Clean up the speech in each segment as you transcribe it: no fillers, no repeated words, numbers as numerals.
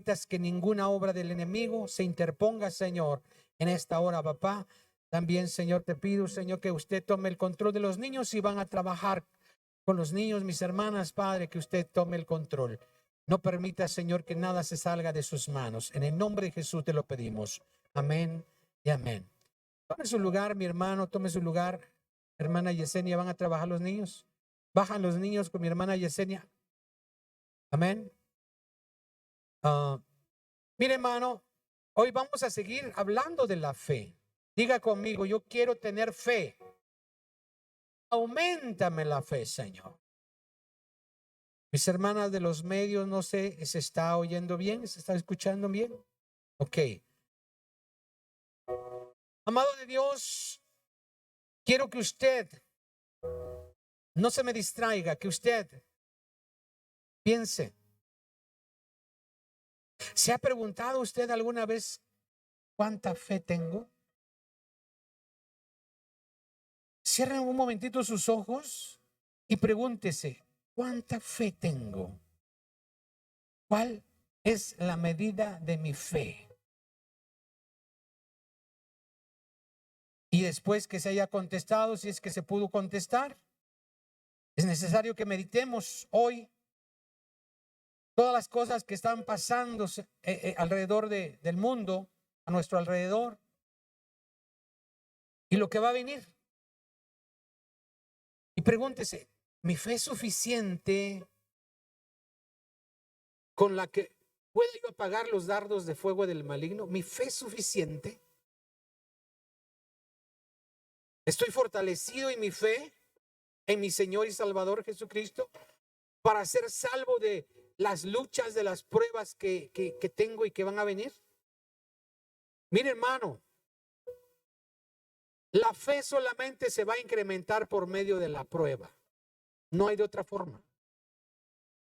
permitas que ninguna obra del enemigo se interponga, Señor, en esta hora, papá. También, Señor, te pido, Señor, que usted tome el control de los niños y van a trabajar con los niños, mis hermanas, Padre, que usted tome el control. No permita, Señor, que nada se salga de sus manos. En el nombre de Jesús te lo pedimos. Amén y amén. Tome su lugar, mi hermano, tome su lugar. Hermana Yesenia, ¿van a trabajar los niños? Bajan los niños con mi hermana Yesenia. Amén. Mire, hermano, hoy vamos a seguir hablando de la fe. Diga conmigo, yo quiero tener fe. Auméntame la fe, Señor. Mis hermanas de los medios, no sé, ¿se está oyendo bien? ¿Se está escuchando bien? Ok. Amado de Dios, quiero que usted no se me distraiga, que usted piense. ¿Se ha preguntado usted alguna vez cuánta fe tengo? Cierren un momentito sus ojos y pregúntese, ¿cuánta fe tengo? ¿Cuál es la medida de mi fe? Y después que se haya contestado, si es que se pudo contestar, es necesario que meditemos hoy todas las cosas que están pasando alrededor del mundo, a nuestro alrededor, y lo que va a venir. Y pregúntese, ¿mi fe es suficiente con la que pueda yo apagar los dardos de fuego del maligno? ¿Mi fe es suficiente? ¿Estoy fortalecido en mi fe, en mi Señor y Salvador Jesucristo, para ser salvo de las luchas, de las pruebas que tengo y que van a venir? Mire, hermano, la fe solamente se va a incrementar por medio de la prueba. No hay de otra forma.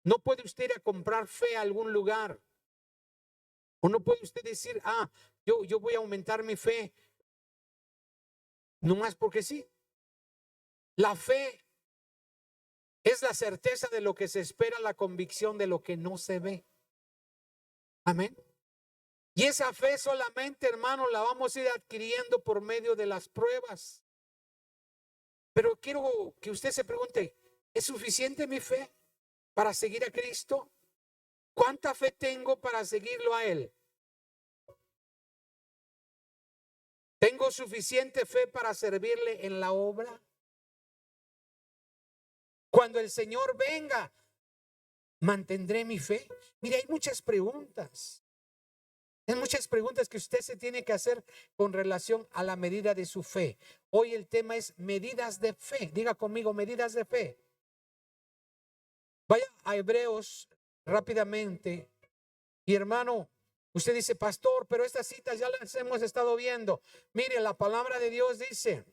No puede usted ir a comprar fe a algún lugar. O no puede usted decir, yo voy a aumentar mi fe. No más porque sí. La fe es la certeza de lo que se espera, la convicción de lo que no se ve. Amén. Y esa fe solamente, hermano, la vamos a ir adquiriendo por medio de las pruebas. Pero quiero que usted se pregunte, ¿es suficiente mi fe para seguir a Cristo? ¿Cuánta fe tengo para seguirlo a Él? ¿Tengo suficiente fe para servirle en la obra? Cuando el Señor venga, ¿mantendré mi fe? Mire, hay muchas preguntas. Hay muchas preguntas que usted se tiene que hacer con relación a la medida de su fe. Hoy el tema es medidas de fe. Diga conmigo, medidas de fe. Vaya a Hebreos rápidamente. Y hermano, usted dice, pastor, pero estas citas ya las hemos estado viendo. Mire, la palabra de Dios dice,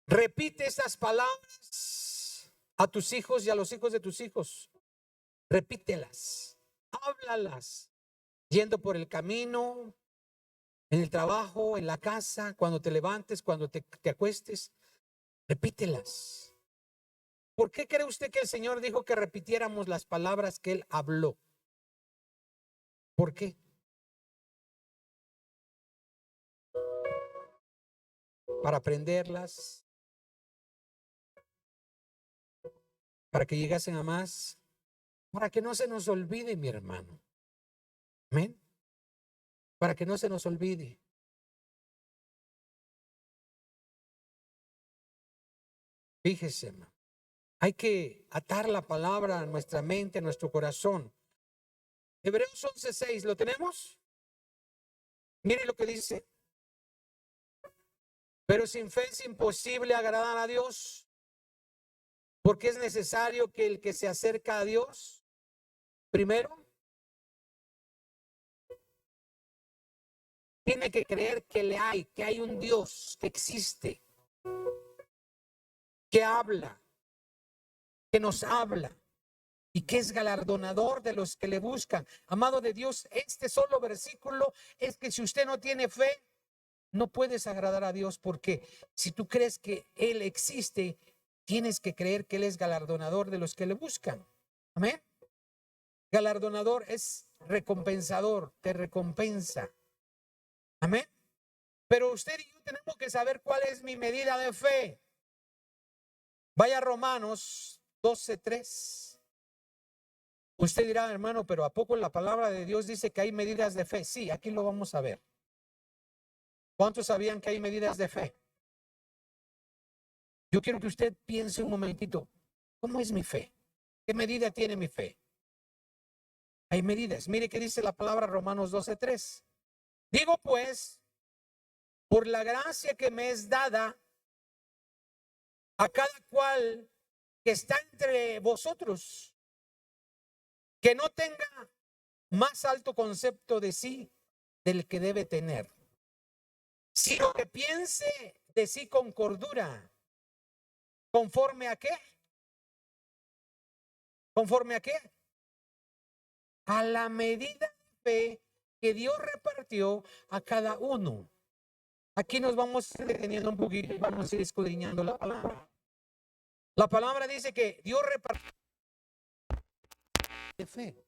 repite estas palabras a tus hijos y a los hijos de tus hijos. Repítelas, háblalas. Yendo por el camino, en el trabajo, en la casa, cuando te levantes, cuando te acuestes, repítelas. ¿Por qué cree usted que el Señor dijo que repitiéramos las palabras que Él habló? ¿Por qué? Para aprenderlas, para que llegasen a más, para que no se nos olvide, mi hermano. Amén. Para que no se nos olvide. Fíjese, hermano. Hay que atar la palabra a nuestra mente, a nuestro corazón. Hebreos 11:6, ¿lo tenemos? Mire lo que dice. Pero sin fe es imposible agradar a Dios, porque es necesario que el que se acerca a Dios, primero, tiene que creer que hay un Dios que existe, que habla, que nos habla y que es galardonador de los que le buscan. Amado de Dios, este solo versículo es que si usted no tiene fe, no puedes agradar a Dios, porque si tú crees que Él existe, tienes que creer que Él es galardonador de los que le buscan. Amén. galardonador, es recompensador, te recompensa. Amén. Pero usted y yo tenemos que saber cuál es mi medida de fe. Vaya a Romanos 12:3. Usted dirá, hermano, pero ¿a poco la palabra de Dios dice que hay medidas de fe? Sí, aquí lo vamos a ver. ¿Cuántos sabían que hay medidas de fe? Yo quiero que usted piense un momentito, ¿cómo es mi fe? ¿Qué medida tiene mi fe? Hay medidas. Mire qué dice la palabra Romanos 12:3. Digo pues, por la gracia que me es dada a cada cual que está entre vosotros, que no tenga más alto concepto de sí del que debe tener, sino que piense de sí con cordura. ¿Conforme a qué? ¿Conforme a qué? A la medida de fe que Dios repartió a cada uno. Aquí nos vamos deteniendo un poquito y vamos a ir escudriñando la palabra. La palabra dice que Dios repartió de fe.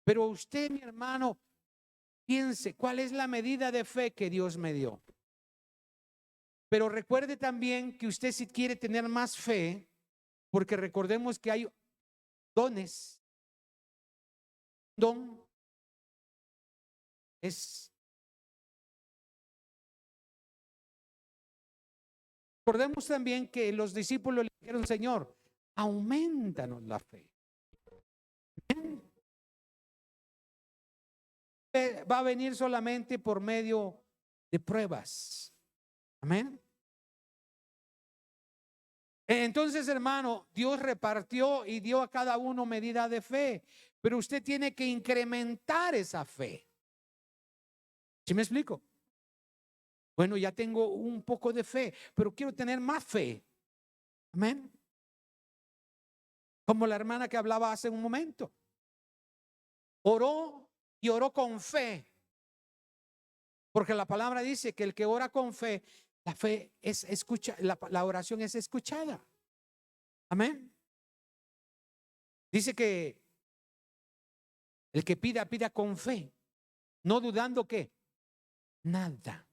Pero usted, mi hermano, piense, ¿cuál es la medida de fe que Dios me dio? Pero recuerde también que usted, si quiere tener más fe, porque recordemos que hay dones. Don es, recordemos también que los discípulos le dijeron, Señor, aumentanos la fe. Va a venir solamente por medio de pruebas. Amén. Entonces, hermano, Dios repartió y dio a cada uno medida de fe, pero usted tiene que incrementar esa fe. ¿Sí me explico? Bueno, ya tengo un poco de fe, pero quiero tener más fe. Amén. Como la hermana que hablaba hace un momento. Oró y oró con fe. Porque la palabra dice que el que ora con fe, la fe es escuchada, la oración es escuchada. Amén. Dice que el que pida, pida con fe, no dudando que nada.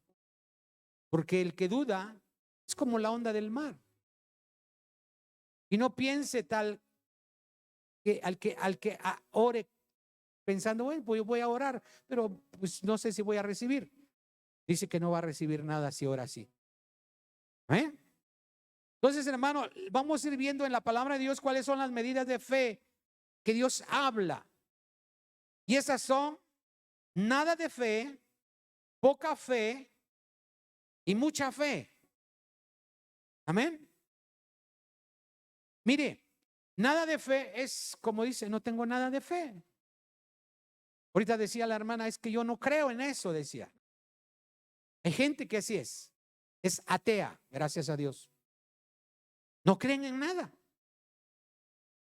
Porque el que duda es como la onda del mar. Y no piense tal que al que ore pensando, bueno, pues yo voy a orar, pero pues no sé si voy a recibir. Dice que no va a recibir nada si ora así. ¿Eh? Entonces, hermano, vamos a ir viendo en la palabra de Dios cuáles son las medidas de fe que Dios habla. Y esas son nada de fe, poca fe y mucha fe. Amén. Mire, nada de fe es como dice, no tengo nada de fe. Ahorita decía la hermana, es que yo no creo en eso, decía. Hay gente que así es atea, gracias a Dios. No creen en nada.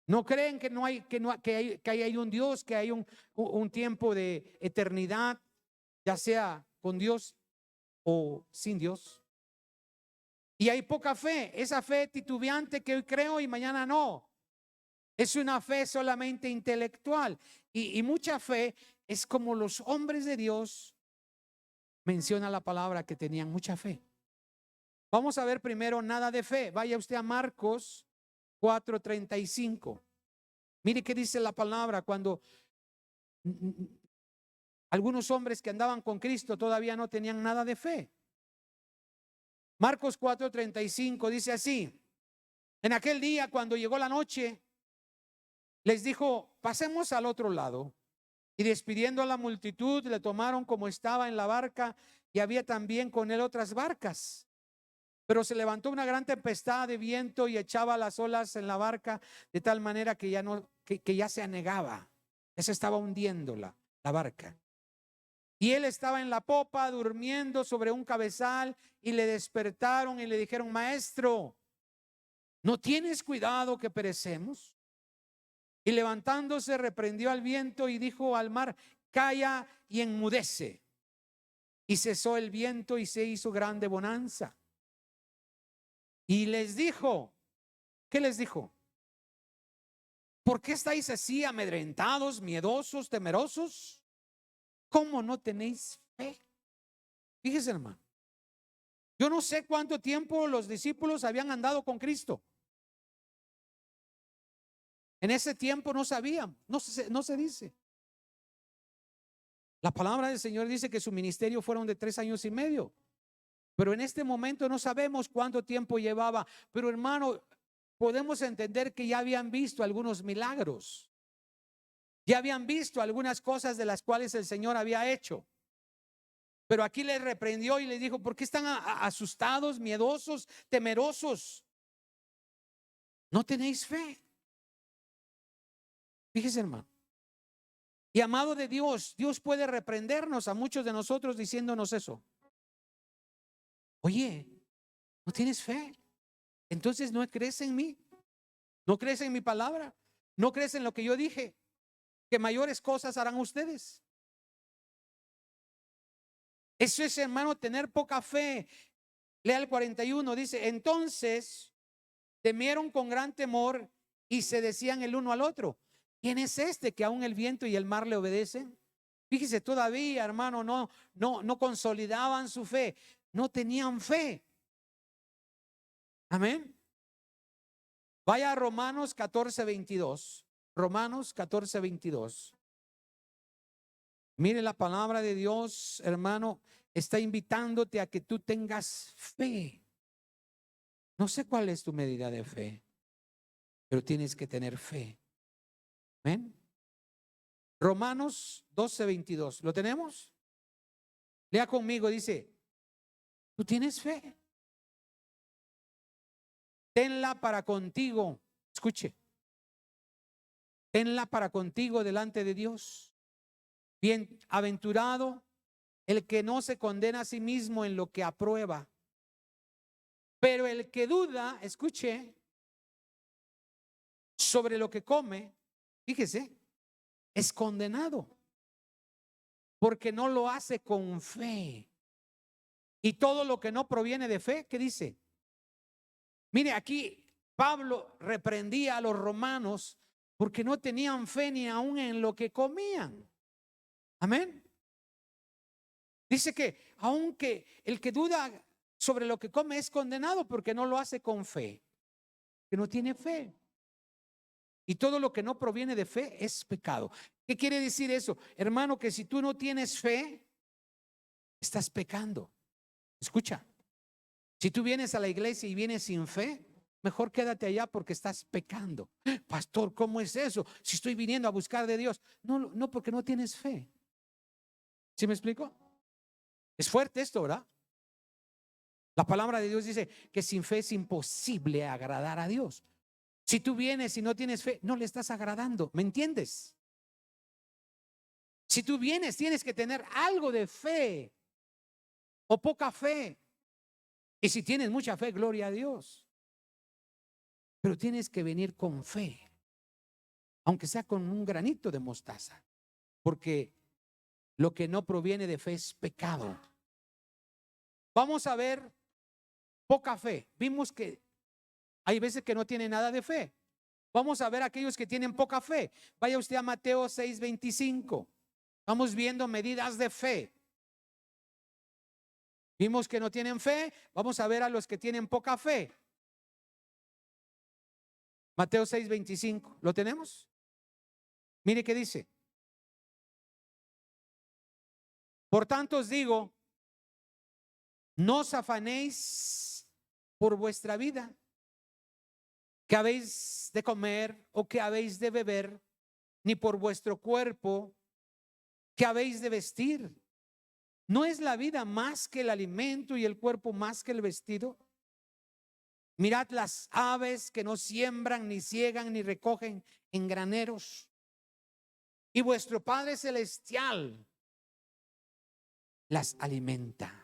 No creen que no hay, que hay un Dios, que hay un tiempo de eternidad, ya sea con Dios o sin Dios. Y hay poca fe, esa fe titubeante que hoy creo y mañana no. Es una fe solamente intelectual. Y mucha fe es como los hombres de Dios, menciona la palabra, que tenían mucha fe. Vamos a ver primero nada de fe. Vaya usted a Marcos 4:35. Mire qué dice la palabra cuando algunos hombres que andaban con Cristo todavía no tenían nada de fe. Marcos 4:35 dice así: en aquel día, cuando llegó la noche, les dijo, pasemos al otro lado. Y despidiendo a la multitud, le tomaron como estaba en la barca, y había también con él otras barcas. Pero se levantó una gran tempestad de viento y echaba las olas en la barca, de tal manera que ya no, que ya se anegaba, ya se estaba hundiendo la barca. Y él estaba en la popa durmiendo sobre un cabezal, y le despertaron y le dijeron, maestro, ¿no tienes cuidado que perecemos? Y levantándose reprendió al viento y dijo al mar, calla y enmudece. Y cesó el viento y se hizo grande bonanza. Y les dijo, ¿qué les dijo? ¿Por qué estáis así amedrentados, miedosos, temerosos? ¿Cómo no tenéis fe? Fíjese, hermano. Yo no sé cuánto tiempo los discípulos habían andado con Cristo. En ese tiempo no sabían, no se dice. La palabra del Señor dice que su ministerio fueron de 3 años y medio. Pero en este momento no sabemos cuánto tiempo llevaba. Pero hermano, podemos entender que ya habían visto algunos milagros. Ya habían visto algunas cosas de las cuales el Señor había hecho. Pero aquí les reprendió y les dijo: ¿por qué están asustados, miedosos, temerosos? ¿No tenéis fe? Fíjese, hermano. Y amado de Dios, Dios puede reprendernos a muchos de nosotros diciéndonos eso. Oye, ¿no tienes fe? Entonces no crees en mí. ¿No crees en mi palabra? ¿No crees en lo que yo dije? Que mayores cosas harán ustedes. Eso es, hermano, tener poca fe. Lea el 41, dice: entonces temieron con gran temor y se decían el uno al otro: ¿quién es este que aún el viento y el mar le obedecen? Fíjese, todavía, hermano, no consolidaban su fe, no tenían fe. Amén. Vaya a Romanos 14:22. Romanos 14:22. Mire, la palabra de Dios, hermano, está invitándote a que tú tengas fe. No sé cuál es tu medida de fe, pero tienes que tener fe. Amén. Romanos 12:22. ¿Lo tenemos? Lea conmigo, dice: ¿tú tienes fe? Tenla para contigo. Escuche. Tenla para contigo delante de Dios. Bienaventurado el que no se condena a sí mismo en lo que aprueba. Pero el que duda, escuche, sobre lo que come, fíjese, es condenado, porque no lo hace con fe. Y todo lo que no proviene de fe, ¿qué dice? Mire, aquí Pablo reprendía a los romanos porque no tenían fe ni aún en lo que comían. Amén. Dice que aunque el que duda sobre lo que come es condenado porque no lo hace con fe, que no tiene fe. Y todo lo que no proviene de fe es pecado. ¿Qué quiere decir eso? Hermano, que si tú no tienes fe, estás pecando. Escucha, si tú vienes a la iglesia y vienes sin fe, mejor quédate allá porque estás pecando. Pastor, ¿cómo es eso? Si estoy viniendo a buscar de Dios. No, porque no tienes fe. ¿Sí me explico? Es fuerte esto, ¿verdad? La palabra de Dios dice que sin fe es imposible agradar a Dios. Si tú vienes y no tienes fe, no le estás agradando. ¿Me entiendes? Si tú vienes, tienes que tener algo de fe o poca fe. Y si tienes mucha fe, gloria a Dios. Pero tienes que venir con fe, aunque sea con un granito de mostaza, porque lo que no proviene de fe es pecado. Vamos a ver poca fe. Vimos que hay veces que no tiene nada de fe. Vamos a ver aquellos que tienen poca fe. Vaya usted a Mateo 6:25. Estamos viendo medidas de fe. Vimos que no tienen fe. Vamos a ver a los que tienen poca fe. Mateo 6:25. ¿Lo tenemos? Mire qué dice: por tanto os digo, no os afanéis por vuestra vida, que habéis de comer o que habéis de beber, ni por vuestro cuerpo, que habéis de vestir. ¿No es la vida más que el alimento y el cuerpo más que el vestido? Mirad las aves, que no siembran, ni ciegan, ni recogen en graneros, y vuestro Padre Celestial las alimenta.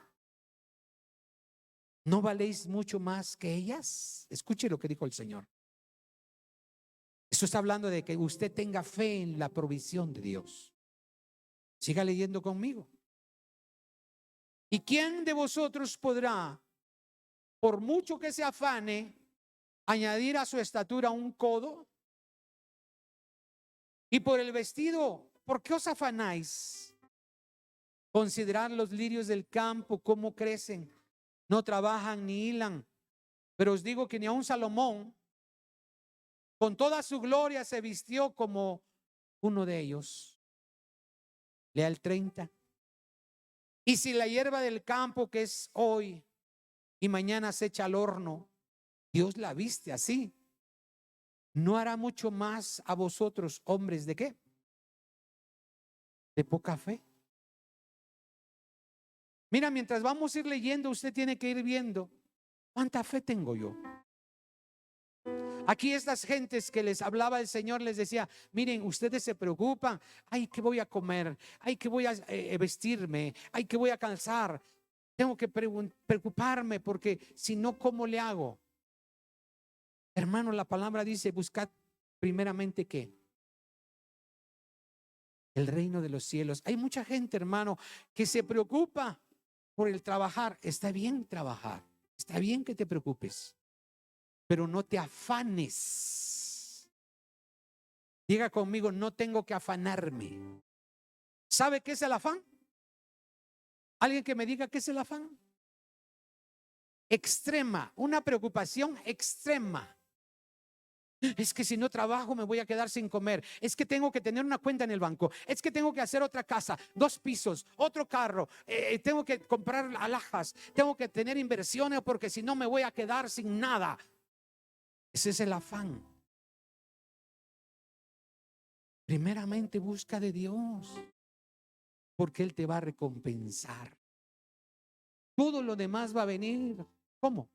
¿No valéis mucho más que ellas? Escuche lo que dijo el Señor. Esto está hablando de que usted tenga fe en la provisión de Dios. Siga leyendo conmigo. ¿Y quién de vosotros podrá, por mucho que se afane, añadir a su estatura un codo? Y por el vestido, ¿por qué os afanáis? Considerad los lirios del campo, cómo crecen, no trabajan ni hilan. Pero os digo que ni aun Salomón, con toda su gloria, se vistió como uno de ellos. Lea el 30. Y si la hierba del campo, que es hoy y mañana se echa al horno, Dios la viste así, ¿no hará mucho más a vosotros, hombres de qué? De poca fe. Mira, mientras vamos a ir leyendo, usted tiene que ir viendo cuánta fe tengo yo. Aquí estas gentes que les hablaba el Señor les decía: miren, ustedes se preocupan, ay, ¿qué voy a comer? Ay, ¿qué voy a vestirme? Ay, ¿qué voy a calzar? Tengo que preocuparme porque si no, ¿cómo le hago? Hermano, la palabra dice: buscad primeramente ¿qué? El reino de los cielos. Hay mucha gente, hermano, que se preocupa por el trabajar. Está bien trabajar, está bien que te preocupes, pero no te afanes. Diga conmigo: no tengo que afanarme. ¿Sabe qué es el afán? ¿Alguien que me diga qué es el afán? Extrema, una preocupación extrema. Es que si no trabajo me voy a quedar sin comer. Es que tengo que tener una cuenta en el banco. Es que tengo que hacer otra casa, 2 pisos, otro carro. Tengo que comprar alhajas. Tengo que tener inversiones porque si no me voy a quedar sin nada. Ese es el afán. Primeramente busca de Dios, porque Él te va a recompensar. Todo lo demás va a venir. ¿Cómo?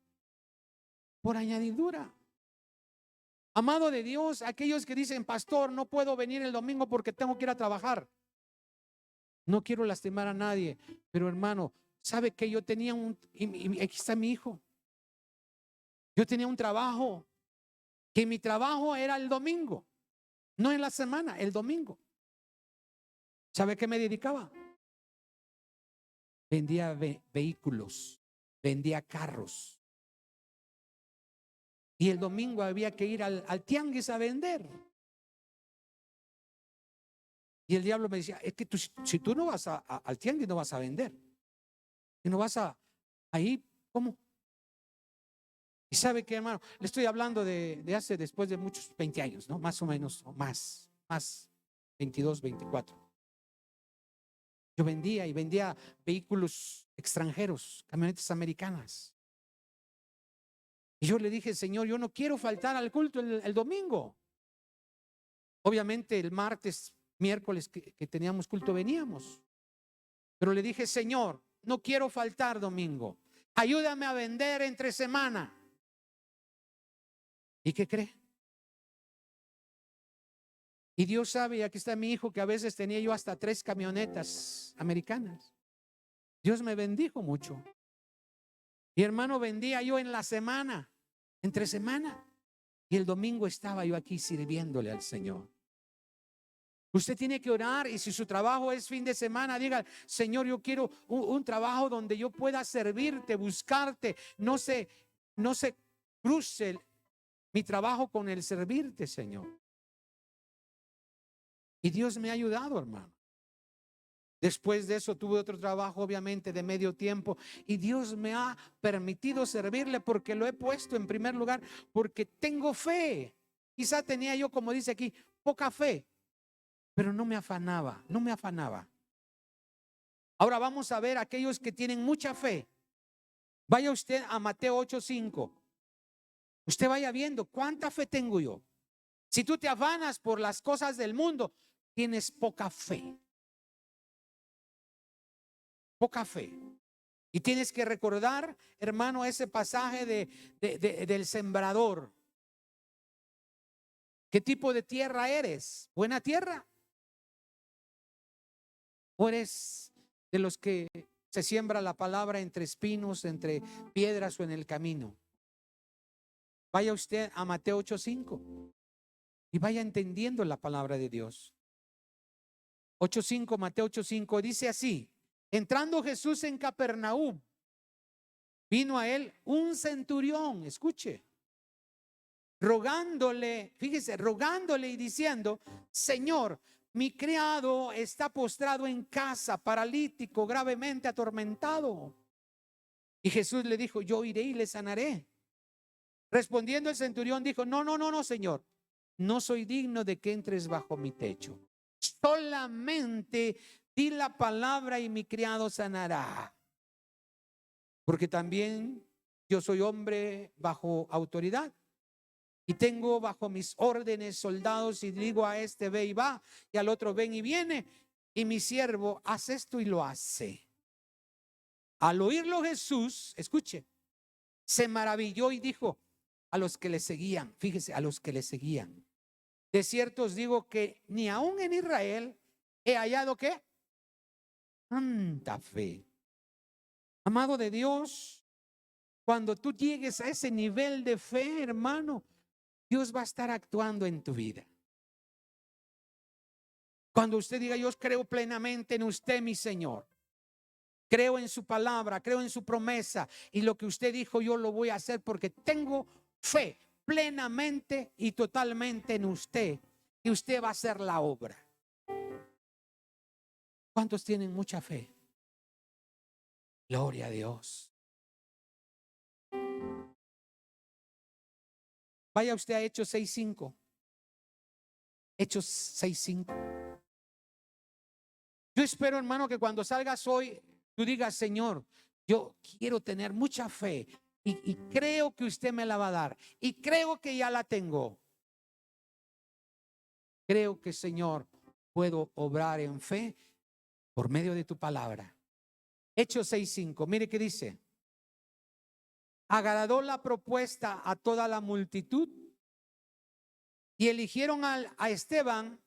Por añadidura. Amado de Dios, aquellos que dicen: pastor, no puedo venir el domingo porque tengo que ir a trabajar. No quiero lastimar a nadie, pero hermano, ¿sabe que yo tenía aquí está mi hijo? Yo tenía un trabajo, que mi trabajo era el domingo, no en la semana, el domingo. ¿Sabe qué me dedicaba? Vendía vehículos, vendía carros. Y el domingo había que ir al tianguis a vender. Y el diablo me decía: es que si tú no vas al tianguis, no vas a vender. Y no vas ahí, ¿cómo? Y sabe que, hermano, le estoy hablando de hace, después de muchos 20 años, ¿no? Más o menos, o más 22, 24. Yo vendía vehículos extranjeros, camionetas americanas. Y yo le dije: Señor, yo no quiero faltar al culto el domingo. Obviamente el martes, miércoles que teníamos culto veníamos. Pero le dije: Señor, no quiero faltar domingo. Ayúdame a vender entre semana. ¿Y qué cree? Y Dios sabe, y aquí está mi hijo, que a veces tenía yo hasta 3 camionetas americanas. Dios me bendijo mucho. Y hermano, vendía yo en la semana, entre semana. Y el domingo estaba yo aquí sirviéndole al Señor. Usted tiene que orar, y si su trabajo es fin de semana, diga: Señor, yo quiero un trabajo donde yo pueda servirte, buscarte. No se cruce mi trabajo con el servirte, Señor. Y Dios me ha ayudado, hermano. Después de eso tuve otro trabajo, obviamente de medio tiempo, y Dios me ha permitido servirle porque lo he puesto en primer lugar, porque tengo fe. Quizá tenía yo, como dice aquí, poca fe, pero no me afanaba, no me afanaba. Ahora vamos a ver aquellos que tienen mucha fe. Vaya usted a Mateo 8:5. Usted vaya viendo cuánta fe tengo yo. Si tú te afanas por las cosas del mundo, tienes poca fe. Poca fe. Y tienes que recordar, hermano, ese pasaje del sembrador. ¿Qué tipo de tierra eres? ¿Buena tierra? ¿O eres de los que se siembra la palabra entre espinos, entre piedras o en el camino? Vaya usted a Mateo 8:5 y vaya entendiendo la palabra de Dios. 8:5, Mateo 8:5 dice así: entrando Jesús en Capernaum, vino a él un centurión, escuche, rogándole, fíjese, rogándole y diciendo: Señor, mi criado está postrado en casa, paralítico, gravemente atormentado. Y Jesús le dijo: yo iré y le sanaré. Respondiendo el centurión dijo: no, Señor, no soy digno de que entres bajo mi techo. Solamente di la palabra y mi criado sanará. Porque también yo soy hombre bajo autoridad y tengo bajo mis órdenes soldados, y digo a este: ve y va, y al otro: ven y viene, y mi siervo hace esto y lo hace. Al oírlo Jesús, escuche, se maravilló y dijo a los que le seguían, fíjese, a los que le seguían: de cierto os digo que ni aún en Israel he hallado ¿qué? Tanta fe. Amado de Dios, cuando tú llegues a ese nivel de fe, hermano, Dios va a estar actuando en tu vida. Cuando usted diga: yo creo plenamente en usted, mi Señor, creo en su palabra, creo en su promesa, y lo que usted dijo yo lo voy a hacer porque tengo fe plenamente y totalmente en usted, y usted va a hacer la obra. ¿Cuántos tienen mucha fe? Gloria a Dios. Vaya usted a Hechos 6:5. Hechos 6:5. Yo espero, hermano, que cuando salgas hoy tú digas: Señor, yo quiero tener mucha fe y creo que usted me la va a dar, y creo que ya la tengo. Creo que, Señor, puedo obrar en fe por medio de tu palabra. Hechos 6:5. Mire qué dice: agradó la propuesta a toda la multitud y eligieron a Esteban,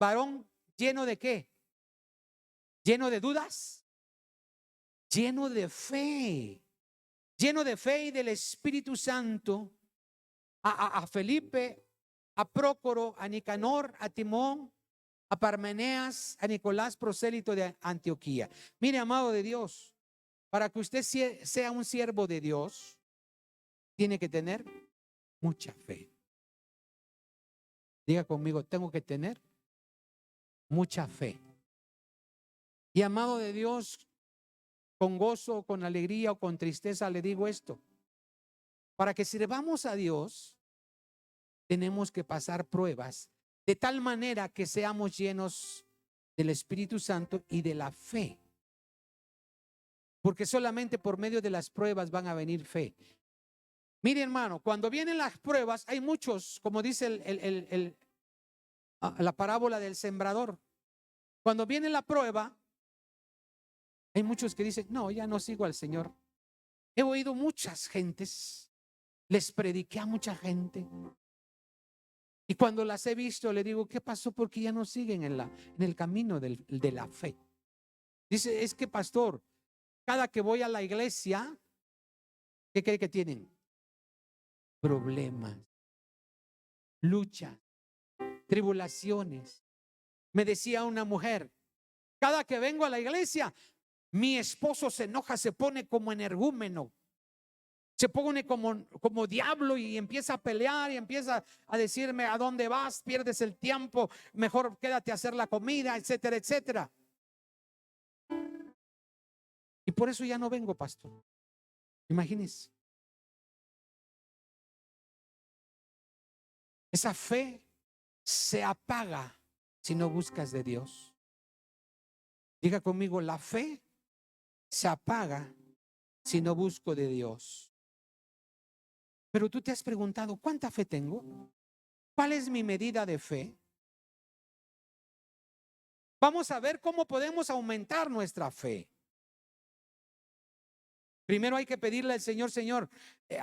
varón lleno de ¿qué? Lleno de dudas, lleno de fe y del Espíritu Santo, a Felipe, a Prócoro, a Nicanor, a Timón, a Parmeneas, a Nicolás, prosélito de Antioquía. Mire, amado de Dios, para que usted sea un siervo de Dios, tiene que tener mucha fe. Diga conmigo: tengo que tener mucha fe. Y, amado de Dios, con gozo, con alegría o con tristeza le digo esto: para que sirvamos a Dios, tenemos que pasar pruebas de tal manera que seamos llenos del Espíritu Santo y de la fe. Porque solamente por medio de las pruebas van a venir fe. Mire, hermano, cuando vienen las pruebas, hay muchos, como dice la parábola del sembrador. Cuando viene la prueba, hay muchos que dicen: no, ya no sigo al Señor. He oído muchas gentes, les prediqué a mucha gente, y cuando las he visto le digo: ¿qué pasó? Porque ya no siguen en el camino de la fe. Dice: es que, pastor, cada que voy a la iglesia, ¿qué cree que tienen? Problemas, luchas, tribulaciones. Me decía una mujer: cada que vengo a la iglesia, mi esposo se enoja, se pone como energúmeno, se pone como diablo, y empieza a pelear y empieza a decirme: ¿a dónde vas? Pierdes el tiempo, mejor quédate a hacer la comida, etcétera, etcétera. Y por eso ya no vengo, pastor. Imagínense. Esa fe se apaga si no buscas de Dios. Diga conmigo: la fe se apaga si no busco de Dios. Pero tú te has preguntado: ¿cuánta fe tengo? ¿Cuál es mi medida de fe? Vamos a ver cómo podemos aumentar nuestra fe. Primero hay que pedirle al Señor: Señor,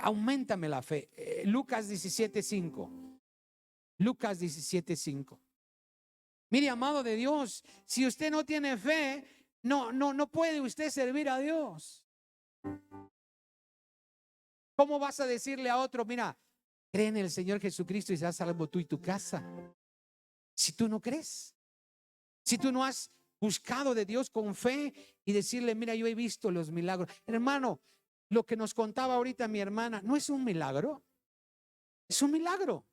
auméntame la fe. Lucas 17:5. Lucas 17:5. Mire, amado de Dios, si usted no tiene fe, no puede usted servir a Dios. ¿Cómo vas a decirle a otro: mira, cree en el Señor Jesucristo y serás salvo tú y tu casa? Si tú no crees, si tú no has buscado de Dios con fe y decirle: mira, yo he visto los milagros. Hermano, lo que nos contaba ahorita mi hermana, ¿no es un milagro? Es un milagro.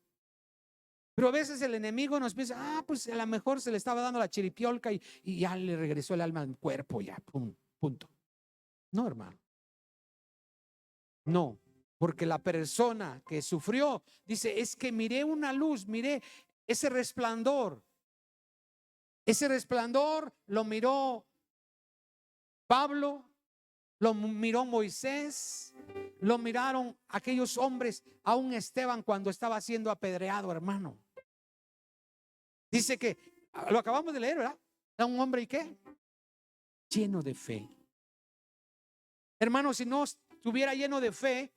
Pero a veces el enemigo nos piensa, pues a lo mejor se le estaba dando la chiripiolca y ya le regresó el alma al cuerpo, ya, punto. No, hermano. No, porque la persona que sufrió dice, es que miré una luz, miré ese resplandor. Ese resplandor lo miró Pablo, lo miró Moisés, lo miraron aquellos hombres, aún Esteban cuando estaba siendo apedreado, hermano. Dice que, lo acabamos de leer, ¿verdad? Era un hombre, ¿y qué? Lleno de fe. Hermano, si no estuviera lleno de fe,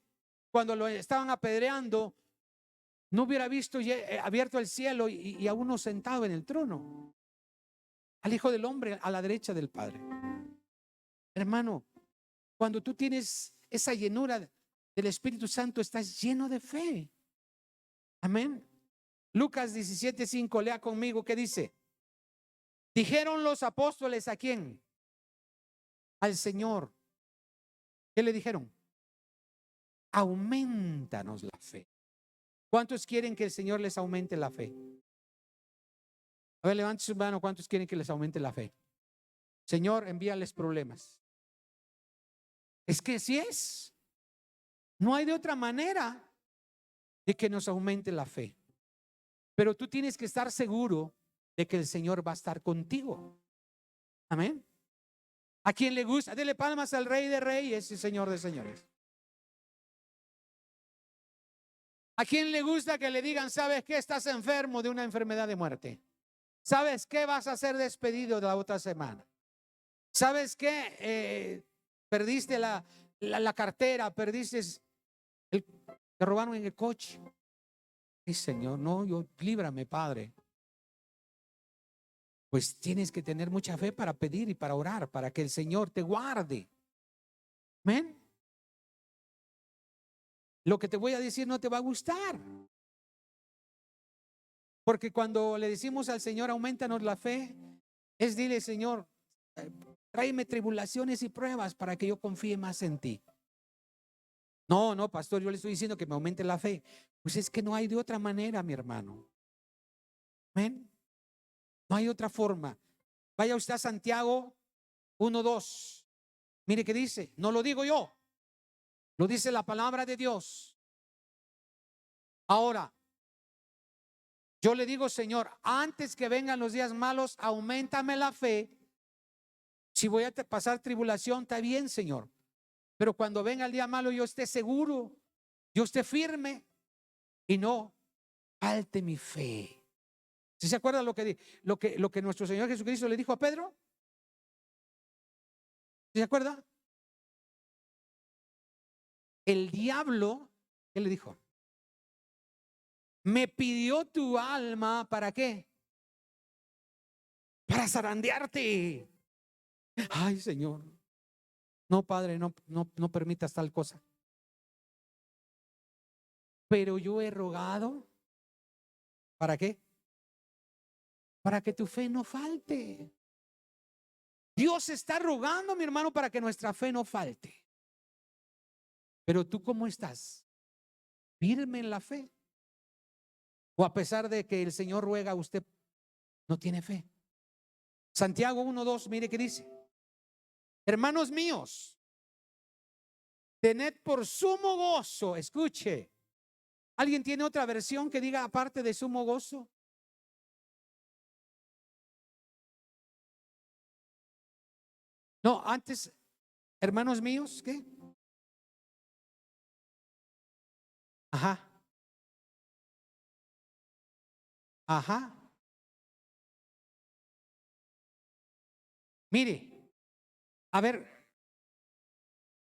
cuando lo estaban apedreando, no hubiera visto abierto el cielo y a uno sentado en el trono, al Hijo del Hombre a la derecha del Padre. Hermano, cuando tú tienes esa llenura del Espíritu Santo, estás lleno de fe. Amén. Lucas 17:5, lea conmigo, ¿qué dice? Dijeron los apóstoles, ¿a quién? Al Señor. ¿Qué le dijeron? Aumentanos la fe. ¿Cuántos quieren que el Señor les aumente la fe? A ver, levante su mano. ¿Cuántos quieren que les aumente la fe? Señor, envíales problemas. Es que así es. No hay de otra manera de que nos aumente la fe. Pero tú tienes que estar seguro de que el Señor va a estar contigo. Amén. ¿A quien le gusta? Dele palmas al Rey de Reyes y Señor de Señores. ¿A quién le gusta que le digan, sabes que estás enfermo de una enfermedad de muerte? ¿Sabes qué? Vas a ser despedido de la otra semana. ¿Sabes qué? Perdiste la cartera, perdiste te robaron en el coche. Sí, Señor, no, líbrame, Padre. Pues tienes que tener mucha fe para pedir y para orar, para que el Señor te guarde. Amén. Lo que te voy a decir no te va a gustar. Porque cuando le decimos al Señor, aumentanos la fe, es dile, Señor, tráeme tribulaciones y pruebas para que yo confíe más en ti. No, pastor, yo le estoy diciendo que me aumente la fe. Pues es que no hay de otra manera, mi hermano. Amén. No hay otra forma. Vaya usted a Santiago 1:2. Mire qué dice. No lo digo yo, lo dice la palabra de Dios. Ahora, yo le digo, Señor, antes que vengan los días malos, auméntame la fe. Si voy a pasar tribulación, está bien, Señor. Pero cuando venga el día malo, yo esté seguro, yo esté firme y no falte mi fe. ¿Sí se acuerda lo que nuestro Señor Jesucristo le dijo a Pedro? ¿Sí se acuerda? El diablo, ¿qué le dijo? Me pidió tu alma, ¿para qué? Para zarandearte. Ay, Señor. No, Padre, no permitas tal cosa. Pero yo he rogado, ¿para qué? Para que tu fe no falte. Dios está rogando, mi hermano, para que nuestra fe no falte. Pero tú, ¿cómo estás? ¿Firme en la fe? ¿O a pesar de que el Señor ruega, usted no tiene fe? Santiago 1:2, mire qué dice. Hermanos míos, tened por sumo gozo. Escuche. ¿Alguien tiene otra versión que diga aparte de sumo gozo? No, antes, hermanos míos, ¿qué? Ajá. Ajá. Mire, a ver,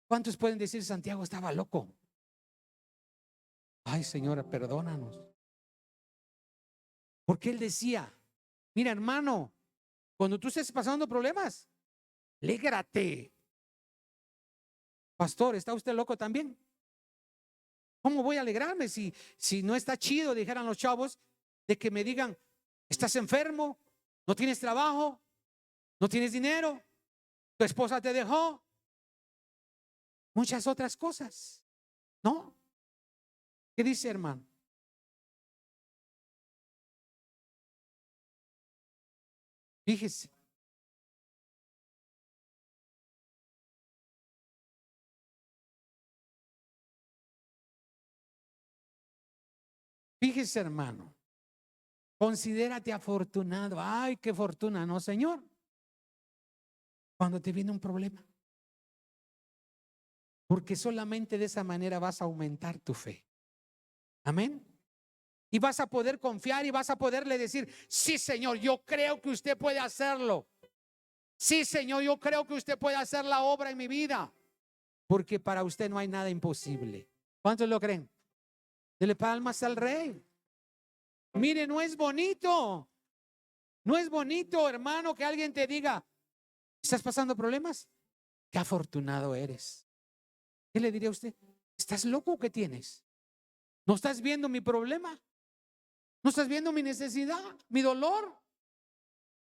¿cuántos pueden decir Santiago estaba loco? Ay, Señora, perdónanos. Porque él decía, mira, hermano, cuando tú estés pasando problemas, alégrate. Pastor, ¿está usted loco también? ¿Cómo voy a alegrarme si no está chido, dijeran los chavos, de que me digan, estás enfermo, no tienes trabajo, no tienes dinero, tu esposa te dejó, muchas otras cosas? ¿No? ¿Qué dice, hermano? Fíjese. Fíjese, hermano. Considérate afortunado. Ay, qué fortuna, ¿no, Señor? Cuando te viene un problema. Porque solamente de esa manera vas a aumentar tu fe. Amén. Y vas a poder confiar y vas a poderle decir: sí, Señor, yo creo que usted puede hacerlo. Sí, Señor, yo creo que usted puede hacer la obra en mi vida. Porque para usted no hay nada imposible. ¿Cuántos lo creen? Dele palmas al Rey. Mire, no es bonito. No es bonito, hermano, que alguien te diga: ¿estás pasando problemas? Qué afortunado eres. ¿Qué le diría a usted? ¿Estás loco? ¿Qué tienes? ¿No estás viendo mi problema? ¿No estás viendo mi necesidad, mi dolor?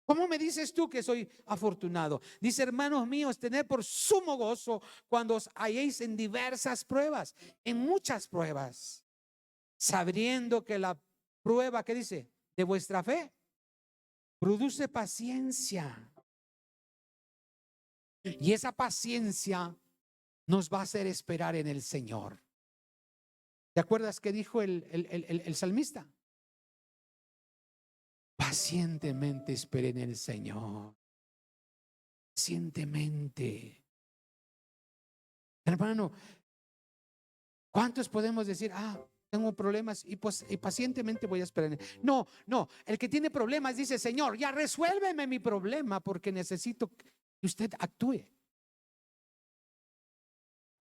¿Cómo me dices tú que soy afortunado? Dice: hermanos míos, tened por sumo gozo cuando os halléis en diversas pruebas, en muchas pruebas, sabiendo que la prueba, ¿qué dice? De vuestra fe produce paciencia. Y esa paciencia nos va a hacer esperar en el Señor. ¿Te acuerdas que dijo el salmista? Pacientemente esperé en el Señor. Pacientemente. Hermano, ¿cuántos podemos decir: tengo problemas y pues y pacientemente voy a esperar? No, no, el que tiene problemas dice: Señor, ya resuélveme mi problema porque necesito que usted actúe.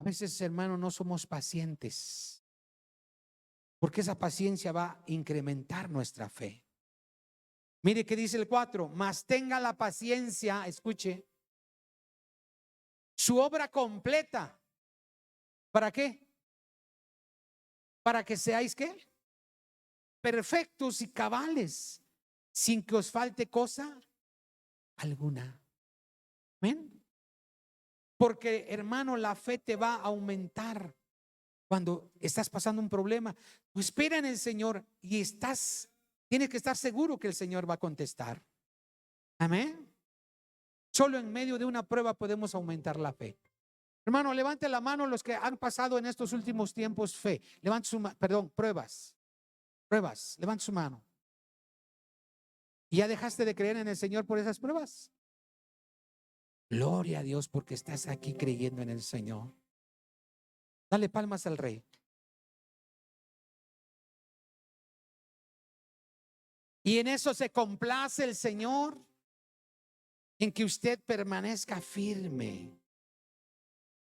A veces, hermano, no somos pacientes porque esa paciencia va a incrementar nuestra fe. Mire que dice el 4: mas tenga la paciencia, escuche, su obra completa. ¿Para qué? Para que seáis, ¿qué? Perfectos y cabales, sin que os falte cosa alguna. ¿Ven? Porque, hermano, la fe te va a aumentar cuando estás pasando un problema. Tú espera en el Señor y tienes que estar seguro que el Señor va a contestar. Amén. Solo en medio de una prueba podemos aumentar la fe. Hermano, levante la mano los que han pasado en estos últimos tiempos fe. Levante su mano, perdón, pruebas. Pruebas, levante su mano. ¿Y ya dejaste de creer en el Señor por esas pruebas? Gloria a Dios porque estás aquí creyendo en el Señor. Dale palmas al Rey. Y en eso se complace el Señor, en que usted permanezca firme,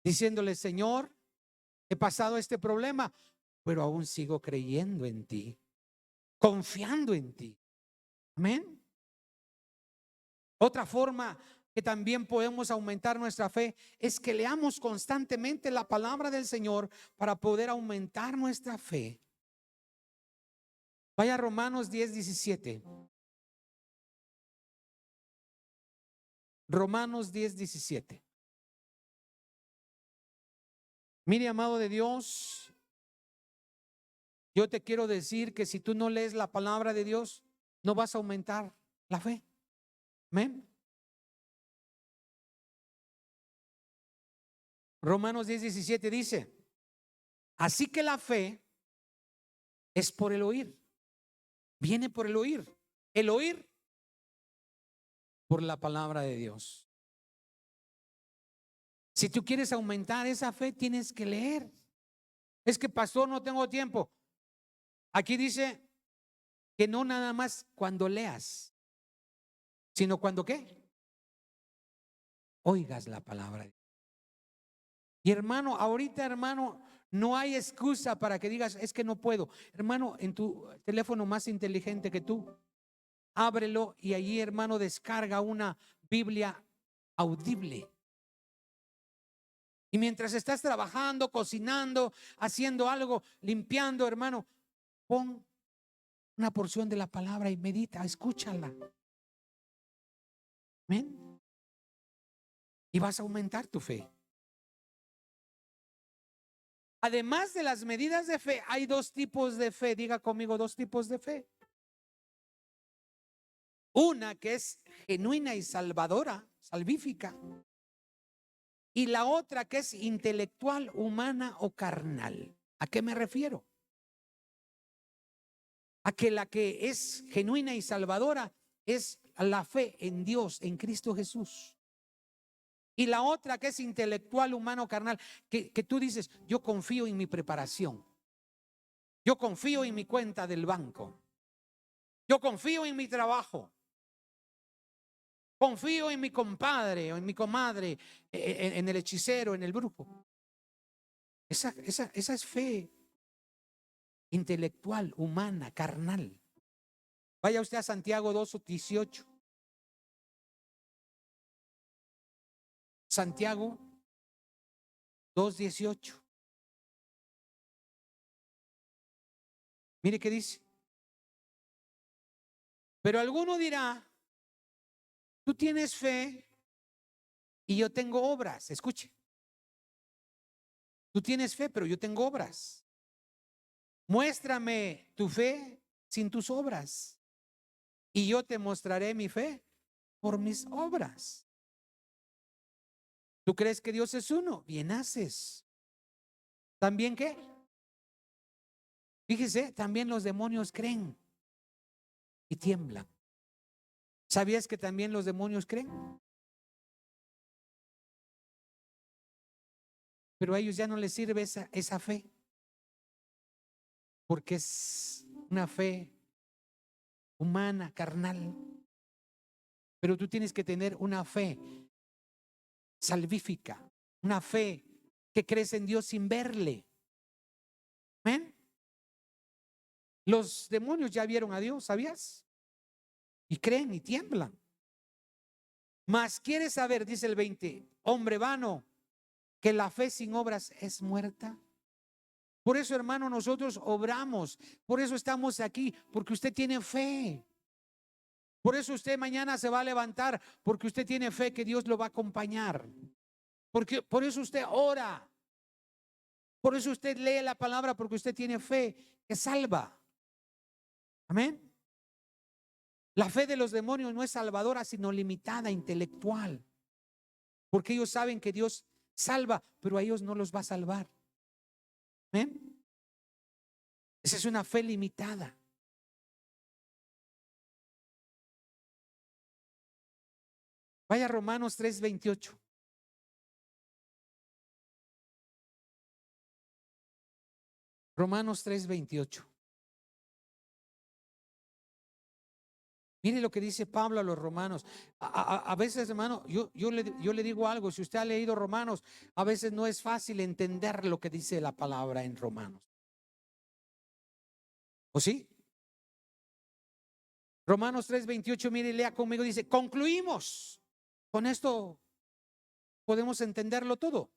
diciéndole: Señor, he pasado este problema, pero aún sigo creyendo en ti, confiando en ti. Amén. Otra forma que también podemos aumentar nuestra fe es que leamos constantemente la palabra del Señor para poder aumentar nuestra fe. Vaya a Romanos 10:17. Romanos 10:17. Mire, amado de Dios, yo te quiero decir que si tú no lees la palabra de Dios, no vas a aumentar la fe. Amén. Romanos 10:17 dice: así que la fe es por el oír. Viene por el oír. El oír por la palabra de Dios. Si tú quieres aumentar esa fe, tienes que leer. Es que, pastor, no tengo tiempo. Aquí dice que no nada más cuando leas, sino cuando ¿qué? Oigas la palabra. Y hermano, ahorita, hermano, no hay excusa para que digas: es que no puedo. Hermano, en tu teléfono más inteligente que tú, ábrelo y allí, hermano, descarga una Biblia audible. Y mientras estás trabajando, cocinando, haciendo algo, limpiando, hermano, pon una porción de la palabra y medita, escúchala. Amén. Y vas a aumentar tu fe. Además de las medidas de fe, hay dos tipos de fe. Diga conmigo: dos tipos de fe. Una que es genuina y salvadora, salvífica. Y la otra que es intelectual, humana o carnal. ¿A qué me refiero? A que la que es genuina y salvadora es la fe en Dios, en Cristo Jesús. Y la otra que es intelectual, humano, carnal, que tú dices, yo confío en mi preparación. Yo confío en mi cuenta del banco. Yo confío en mi trabajo. Confío en mi compadre o en mi comadre, en el hechicero, en el brujo. Esa es fe intelectual, humana, carnal. Vaya usted a Santiago 2:18. Santiago 2:18. Mire qué dice. Pero alguno dirá, tú tienes fe y yo tengo obras. Escuche. Tú tienes fe, pero yo tengo obras. Muéstrame tu fe sin tus obras y yo te mostraré mi fe por mis obras. ¿Tú crees que Dios es uno? Bien haces. ¿También qué? Fíjese, también los demonios creen y tiemblan. ¿Sabías que también los demonios creen? Pero a ellos ya no les sirve esa fe, porque es una fe humana, carnal. Pero tú tienes que tener una fe salvífica, una fe que crees en Dios sin verle. ¿Amén? Los demonios ya vieron a Dios, ¿sabías? Y creen y tiemblan. Mas quieres saber, dice el 20, hombre vano, que la fe sin obras es muerta. Por eso, hermano, nosotros obramos. Por eso estamos aquí, porque usted tiene fe. Por eso usted mañana se va a levantar, porque usted tiene fe que Dios lo va a acompañar. Porque por eso usted ora. Por eso usted lee la palabra, porque usted tiene fe que salva. Amén. La fe de los demonios no es salvadora, sino limitada, intelectual. Porque ellos saben que Dios salva, pero a ellos no los va a salvar. Amén. Esa es una fe limitada. Vaya a Romanos 3:28. Romanos 3:28. Mire lo que dice Pablo a los romanos. A veces, hermano, yo le digo algo. Si usted ha leído Romanos, a veces no es fácil entender lo que dice la palabra en Romanos. ¿O sí? Romanos 3:28, mire, lea conmigo, dice, concluimos. Con esto podemos entenderlo todo.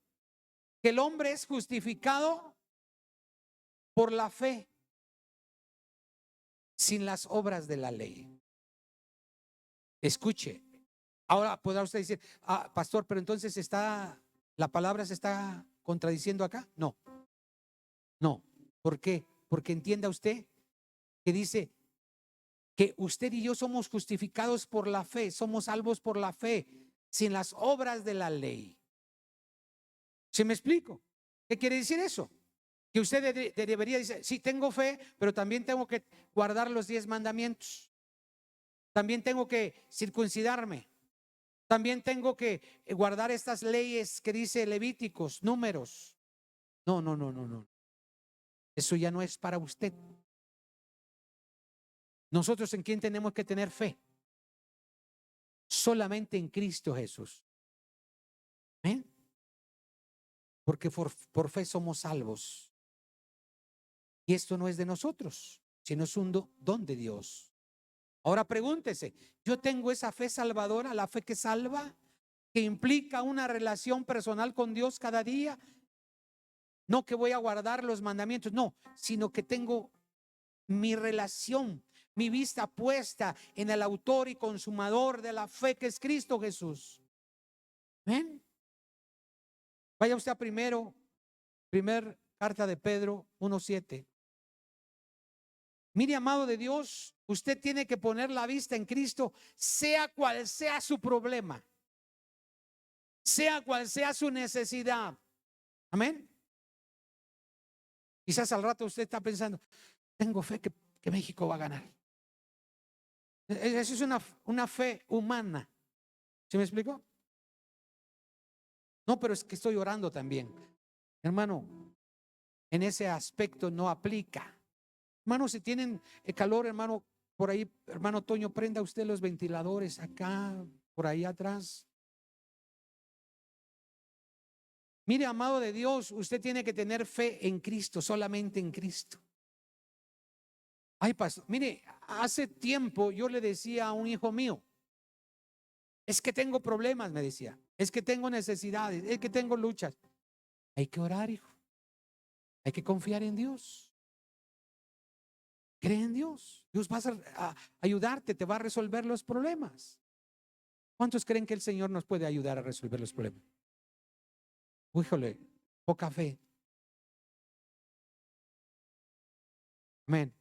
Que el hombre es justificado por la fe, sin las obras de la ley. Escuche. Ahora podrá usted decir, pastor, pero entonces la palabra se está contradiciendo acá. No, no. ¿Por qué? Porque entienda usted que dice que usted y yo somos justificados por la fe, somos salvos por la fe, sin las obras de la ley. ¿Sí me explico? ¿Qué quiere decir eso? Que usted debería decir, sí, tengo fe, pero también tengo que guardar los 10 mandamientos. También tengo que circuncidarme. También tengo que guardar estas leyes que dice Levíticos, Números. No, no, no, no, no. Eso ya no es para usted. Nosotros, ¿en quién tenemos que tener fe? Solamente en Cristo Jesús. ¿Eh? Porque por fe somos salvos. Y esto no es de nosotros, sino es un don de Dios. Ahora pregúntese, ¿yo tengo esa fe salvadora, la fe que salva, que implica una relación personal con Dios cada día? No que voy a guardar los mandamientos, no, sino que tengo mi relación, mi vista puesta en el autor y consumador de la fe, que es Cristo Jesús. ¿Ven? Vaya usted a primer carta de Pedro 1:7. Mire, amado de Dios, usted tiene que poner la vista en Cristo, sea cual sea su problema, sea cual sea su necesidad. Amén. Quizás al rato usted está pensando, tengo fe que México va a ganar. Eso es una fe humana. ¿Sí me explico? No, pero es que estoy orando también. Hermano, en ese aspecto no aplica. Hermano, si tienen calor, hermano, por ahí, hermano Toño, prenda usted los ventiladores acá, por ahí atrás. Mire, amado de Dios, usted tiene que tener fe en Cristo, solamente en Cristo. Ay, pastor, mire, hace tiempo yo le decía a un hijo mío, es que tengo problemas, me decía, es que tengo necesidades, es que tengo luchas. Hay que orar, hijo. Hay que confiar en Dios. Cree en Dios. Dios va a ayudarte, te va a resolver los problemas. ¿Cuántos creen que el Señor nos puede ayudar a resolver los problemas? Híjole, poca fe. Amén.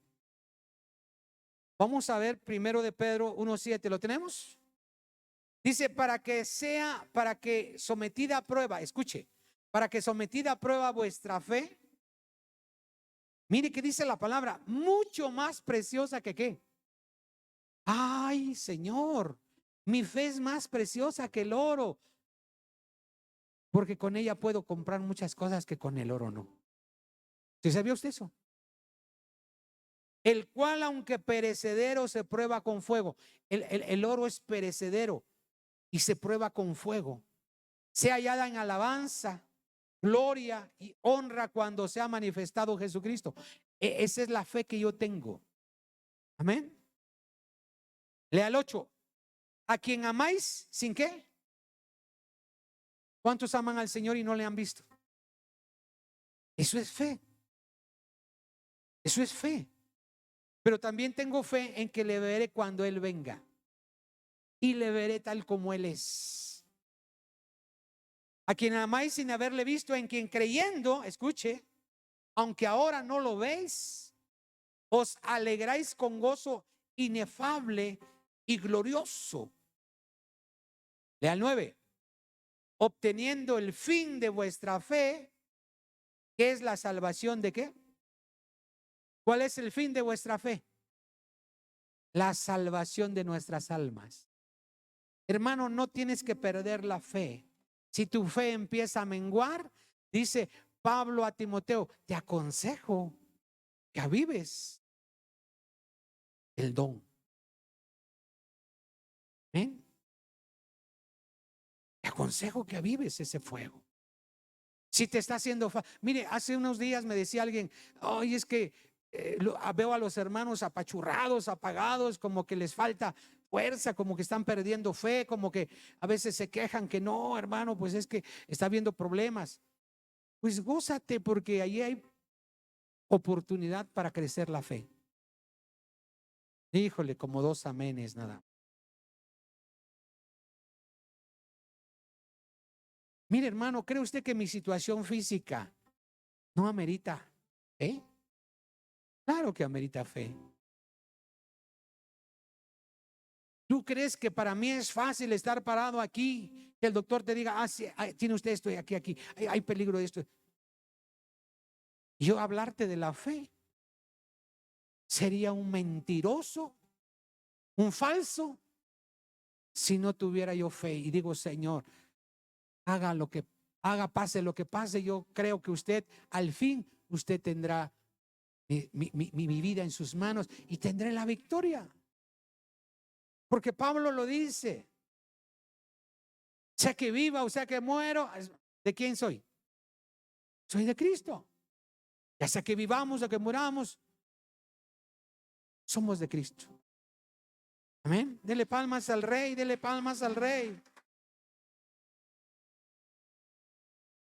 Vamos a ver primero de Pedro 1:7. ¿Lo tenemos? Dice, para que sometida a prueba, escuche, para que sometida a prueba vuestra fe, mire que dice la palabra, mucho más preciosa que qué. Ay, Señor, mi fe es más preciosa que el oro, porque con ella puedo comprar muchas cosas que con el oro no. ¿Sí sabía usted eso? El cual, aunque perecedero, se prueba con fuego. El oro es perecedero y se prueba con fuego. Sea hallada en alabanza, gloria y honra cuando se ha manifestado Jesucristo. Esa es la fe que yo tengo. Amén. Lea el 8. A quien amáis, ¿sin qué? ¿Cuántos aman al Señor y no le han visto? Eso es fe. Eso es fe. Pero también tengo fe en que le veré cuando Él venga. Y le veré tal como Él es. A quien amáis sin haberle visto, en quien creyendo, escuche, aunque ahora no lo veis, os alegráis con gozo inefable y glorioso. Lea el 9. Obteniendo el fin de vuestra fe, que es la salvación de qué. ¿Cuál es el fin de vuestra fe? La salvación de nuestras almas. Hermano, no tienes que perder la fe. Si tu fe empieza a menguar, dice Pablo a Timoteo, te aconsejo que avives el don. ¿Ven? Te aconsejo que avives ese fuego. Si te está haciendo mire, hace unos días me decía alguien, ay, es que veo a los hermanos apachurrados, apagados, como que les falta fuerza, como que están perdiendo fe, como que a veces se quejan que no, hermano, pues es que está habiendo problemas. Pues gózate, porque ahí hay oportunidad para crecer la fe. Híjole, como 2 amenes nada. Mire, hermano, ¿cree usted que mi situación física no amerita fe? Claro que amerita fe. ¿Tú crees que para mí es fácil estar parado aquí? Que el doctor te diga, sí, tiene usted esto, aquí, hay peligro de esto. Y yo hablarte de la fe sería un mentiroso, un falso, si no tuviera yo fe. Y digo, Señor, haga lo que haga, pase lo que pase, yo creo que usted, al fin, usted tendrá mi vida en sus manos y tendré la victoria. Porque Pablo lo dice, sea que viva o sea que muero, ¿de quién soy? Soy de Cristo. Ya sea que vivamos o que muramos, somos de Cristo. Amén. Dele palmas al Rey, dele palmas al Rey.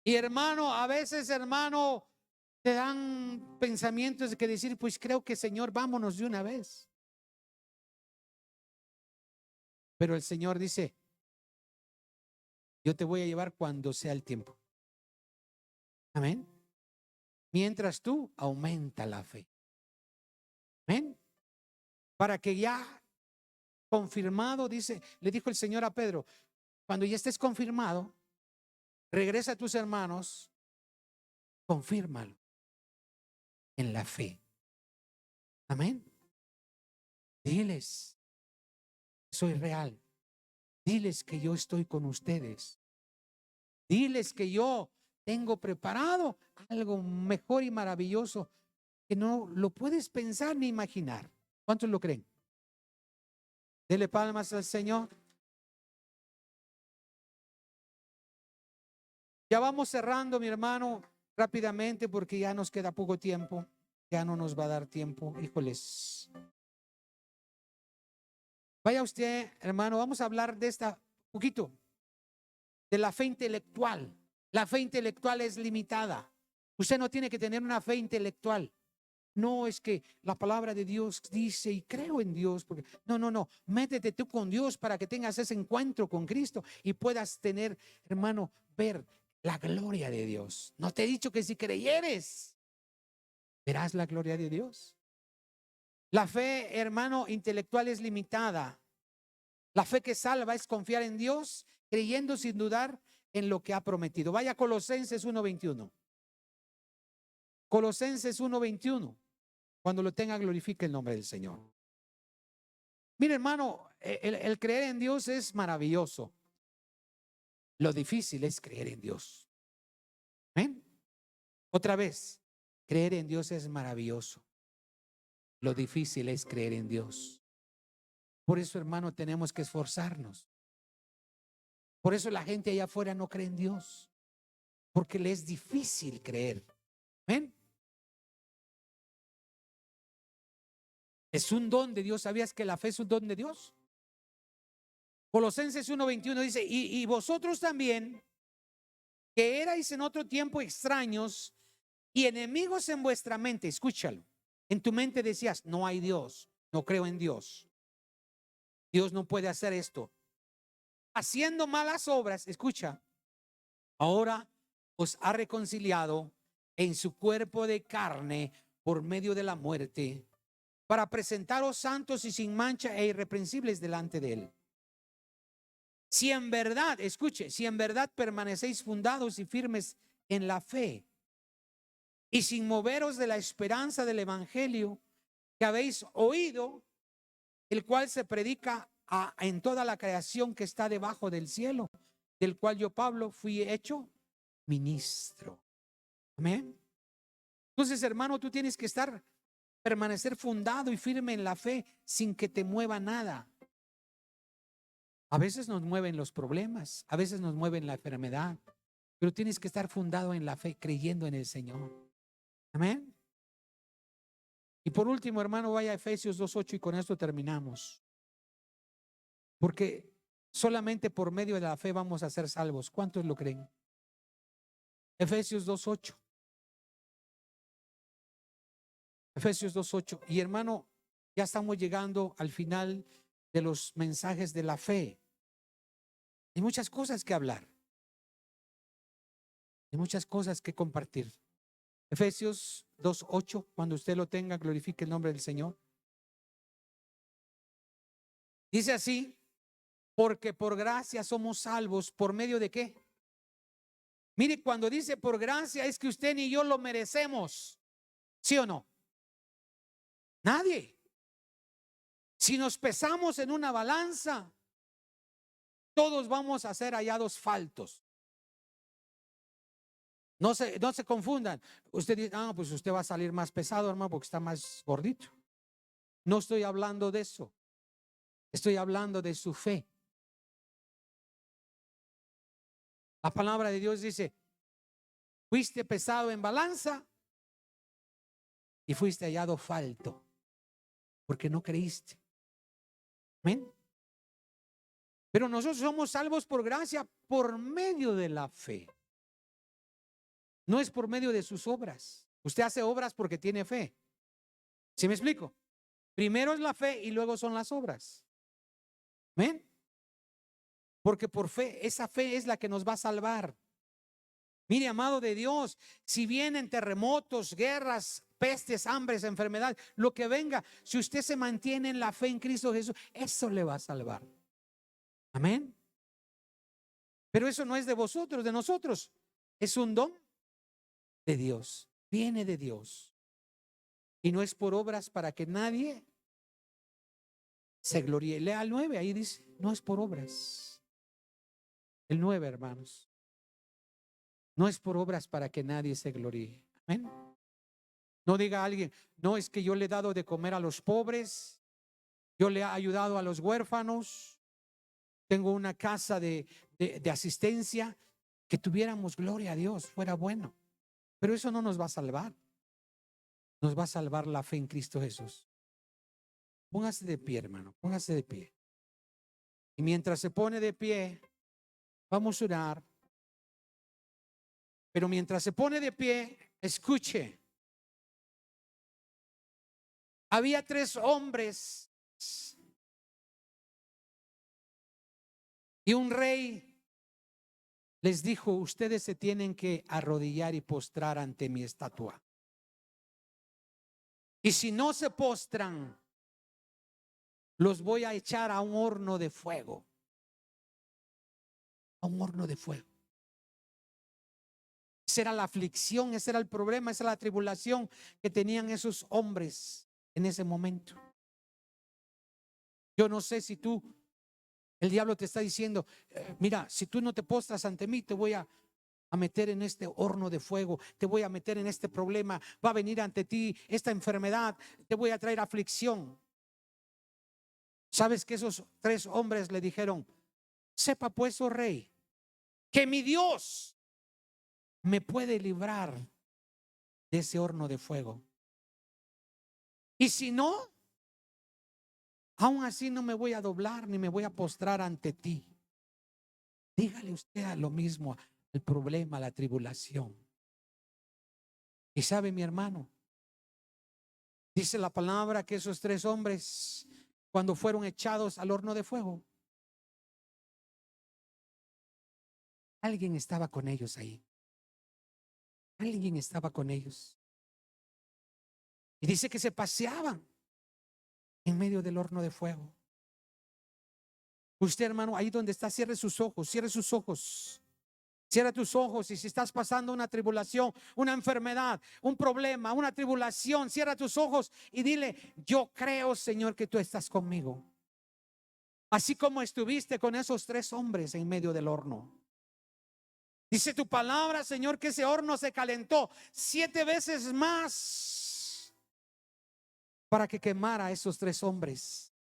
Y hermano, a veces, hermano, te dan pensamientos de que decir, pues creo que Señor, vámonos de una vez. Pero el Señor dice, yo te voy a llevar cuando sea el tiempo. Amén. Mientras tú aumenta la fe. Amén. Para que ya confirmado, dice, le dijo el Señor a Pedro, cuando ya estés confirmado, regresa a tus hermanos, confírmalo en la fe. Amén. Diles, soy real. Diles que yo estoy con ustedes. Diles que yo tengo preparado algo mejor y maravilloso que no lo puedes pensar ni imaginar. ¿Cuántos lo creen? Dele palmas al Señor. Ya vamos cerrando, mi hermano, rápidamente porque ya nos queda poco tiempo. Ya no nos va a dar tiempo. Híjoles. Vaya usted, hermano, vamos a hablar de esta poquito, de la fe intelectual. La fe intelectual es limitada. Usted no tiene que tener una fe intelectual. No es que la palabra de Dios dice y creo en Dios. Porque, no. Métete tú con Dios para que tengas ese encuentro con Cristo y puedas tener, hermano, ver la gloria de Dios. No te he dicho que si creyeres, verás la gloria de Dios. La fe, hermano, intelectual es limitada. La fe que salva es confiar en Dios, creyendo sin dudar en lo que ha prometido. Vaya a Colosenses 1:21. Colosenses 1:21. Cuando lo tenga, glorifique el nombre del Señor. Mire, hermano, el creer en Dios es maravilloso. Lo difícil es creer en Dios. ¿Ven? Otra vez, creer en Dios es maravilloso. Lo difícil es creer en Dios. Por eso, hermano, tenemos que esforzarnos. Por eso la gente allá afuera no cree en Dios, porque le es difícil creer. ¿Ven? Es un don de Dios. ¿Sabías que la fe es un don de Dios? Colosenses 1:21 dice, y vosotros también, que erais en otro tiempo extraños y enemigos en vuestra mente. Escúchalo. En tu mente decías, no hay Dios, no creo en Dios. Dios no puede hacer esto. Haciendo malas obras, escucha, ahora os ha reconciliado en su cuerpo de carne por medio de la muerte, para presentaros santos y sin mancha e irreprensibles delante de él. Si en verdad, escuche, si en verdad permanecéis fundados y firmes en la fe y sin moveros de la esperanza del evangelio que habéis oído, el cual se predica en toda la creación que está debajo del cielo, del cual yo, Pablo, fui hecho ministro. Amén. Entonces, hermano, tú tienes que permanecer fundado y firme en la fe sin que te mueva nada. A veces nos mueven los problemas, a veces nos mueven la enfermedad, pero tienes que estar fundado en la fe, creyendo en el Señor. Amén. Y por último, hermano, vaya a Efesios 2:8 y con esto terminamos. Porque solamente por medio de la fe vamos a ser salvos. ¿Cuántos lo creen? Efesios 2:8. Efesios 2:8. Y hermano, ya estamos llegando al final de los mensajes de la fe. Hay muchas cosas que hablar. Hay muchas cosas que compartir. Efesios 2:8, cuando usted lo tenga, glorifique el nombre del Señor. Dice así, porque por gracia somos salvos, ¿por medio de qué? Mire, cuando dice por gracia es que usted ni yo lo merecemos, ¿sí o no? Nadie. Si nos pesamos en una balanza, todos vamos a ser hallados faltos. No se confundan. Usted dice, pues usted va a salir más pesado, hermano, porque está más gordito. No estoy hablando de eso. Estoy hablando de su fe. La palabra de Dios dice, fuiste pesado en balanza y fuiste hallado falto, porque no creíste. Amén. Pero nosotros somos salvos por gracia, por medio de la fe. No es por medio de sus obras. Usted hace obras porque tiene fe. ¿Sí me explico? Primero es la fe y luego son las obras. ¿Amén? Porque por fe, esa fe es la que nos va a salvar. Mire, amado de Dios, si vienen terremotos, guerras, pestes, hambres, enfermedad, lo que venga, si usted se mantiene en la fe en Cristo Jesús, eso le va a salvar. Amén. Pero eso no es de vosotros, de nosotros. Es un don de Dios. Viene de Dios. Y no es por obras para que nadie se gloríe. Lea el 9, ahí dice, no es por obras. El 9, hermanos. No es por obras para que nadie se gloríe. Amén. No diga a alguien, no, es que yo le he dado de comer a los pobres, yo le he ayudado a los huérfanos, tengo una casa de asistencia. Que tuviéramos gloria a Dios, fuera bueno. Pero eso no nos va a salvar. Nos va a salvar la fe en Cristo Jesús. Póngase de pie, hermano, póngase de pie. Y mientras se pone de pie, vamos a orar. Pero mientras se pone de pie, escuche. Había 3 hombres y un rey les dijo, ustedes se tienen que arrodillar y postrar ante mi estatua. Y si no se postran, los voy a echar a un horno de fuego. A un horno de fuego. Esa era la aflicción, ese era el problema, esa era la tribulación que tenían esos hombres en ese momento. Yo no sé si tú, el diablo te está diciendo, mira, si tú no te postras ante mí, te voy a meter en este horno de fuego, te voy a meter en este problema, va a venir ante ti esta enfermedad, te voy a traer aflicción. ¿Sabes que esos 3 hombres le dijeron? Sepa pues, oh rey, que mi Dios me puede librar de ese horno de fuego. Y si no, aún así no me voy a doblar ni me voy a postrar ante ti. Dígale usted a lo mismo, el problema, la tribulación. Y sabe, mi hermano, dice la palabra que esos 3 hombres, cuando fueron echados al horno de fuego, alguien estaba con ellos ahí. Alguien estaba con ellos. Y dice que se paseaban en medio del horno de fuego. Usted, hermano, ahí donde está, cierre sus ojos, cierre sus ojos. Cierra tus ojos, y si estás pasando una tribulación, una enfermedad, un problema, una tribulación, cierra tus ojos y dile, yo creo, Señor, que tú estás conmigo. Así como estuviste con esos 3 hombres en medio del horno. Dice tu palabra, Señor, que ese horno se calentó 7 veces más para que quemara a esos 3 hombres.